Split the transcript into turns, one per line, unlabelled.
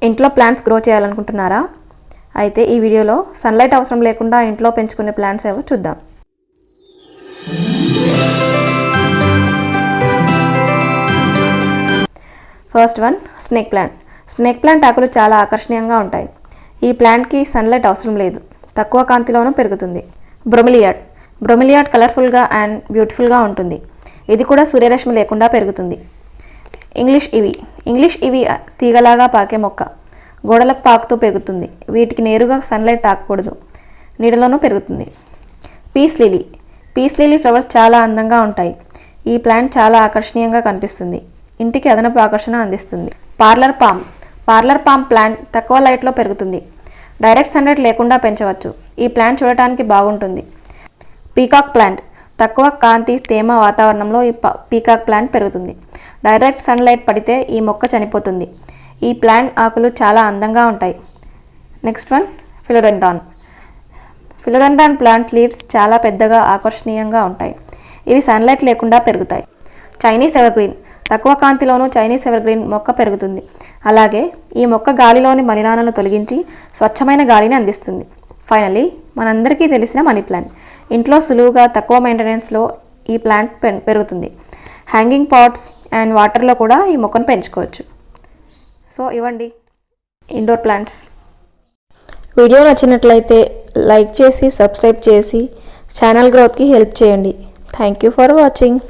ఇంట్లో plants grow చేయాలనుకుంటున్నారా? అయితే ఈ వీడియోలో సన్లైట్ అవసరం లేకుండా ఇంట్లో పెంచుకునే ప్లాంట్స్ ఏవో చూద్దాం. First one snake plant. Snake plant ఆకులు చాలా ఆకర్షణీయంగా ఉంటాయి. ఈ ప్లాంట్కి సన్లైట్ అవసరం లేదు, తక్కువ కాంతిలోనూ పెరుగుతుంది. బ్రొమిలియాడ్ కలర్ఫుల్గా అండ్ బ్యూటిఫుల్గా ఉంటుంది. ఇది కూడా సూర్యరశ్మి లేకుండా పెరుగుతుంది. ఇంగ్లీష్ ఇవి తీగలాగా పాకే మొక్క, గోడలకు పాకుతూ పెరుగుతుంది. వీటికి నేరుగా సన్లైట్ తాకకూడదు, నీడలోనూ పెరుగుతుంది. పీస్ లిలీ ఫ్లవర్స్ చాలా అందంగా ఉంటాయి. ఈ ప్లాంట్ చాలా ఆకర్షణీయంగా కనిపిస్తుంది, ఇంటికి అదనపు ఆకర్షణ అందిస్తుంది. పార్లర్ పామ్ ప్లాంట్ తక్కువ లైట్లో పెరుగుతుంది. డైరెక్ట్ సన్లైట్ లేకుండా పెంచవచ్చు. ఈ ప్లాంట్ చూడటానికి బాగుంటుంది. పీకాక్ ప్లాంట్ తక్కువ కాంతి తేమ వాతావరణంలో ఈ పీకాక్ ప్లాంట్ పెరుగుతుంది. డైరెక్ట్ సన్లైట్ పడితే ఈ మొక్క చనిపోతుంది. ఈ ప్లాంట్ ఆకులు చాలా అందంగా ఉంటాయి. Next one philodendron plant leaves చాలా పెద్దగా ఆకర్షణీయంగా ఉంటాయి. ఇవి సన్లైట్ లేకుండా పెరుగుతాయి. చైనీస్ ఎవర్గ్రీన్ తక్కువ కాంతిలోనూ చైనీస్ ఎవర్గ్రీన్ మొక్క పెరుగుతుంది. అలాగే ఈ మొక్క గాలిలోని మలినాలను తొలగించి స్వచ్ఛమైన గాలిని అందిస్తుంది. ఫైనల్లీ మనందరికీ తెలిసిన మనీ ప్లాంట్. ఇంట్లో సులువుగా తక్కువ మెయింటెనెన్స్లో ఈ ప్లాంట్ పెరుగుతుంది. హ్యాంగింగ్ పాట్స్ అండ్ వాటర్లో కూడా ఈ మొక్కను పెంచుకోవచ్చు. సో ఇవ్వండి ఇండోర్ ప్లాంట్స్. వీడియో నచ్చినట్లయితే లైక్ చేసి సబ్స్క్రైబ్ చేసి ఛానల్ గ్రోత్కి హెల్ప్ చేయండి. Thank you for watching.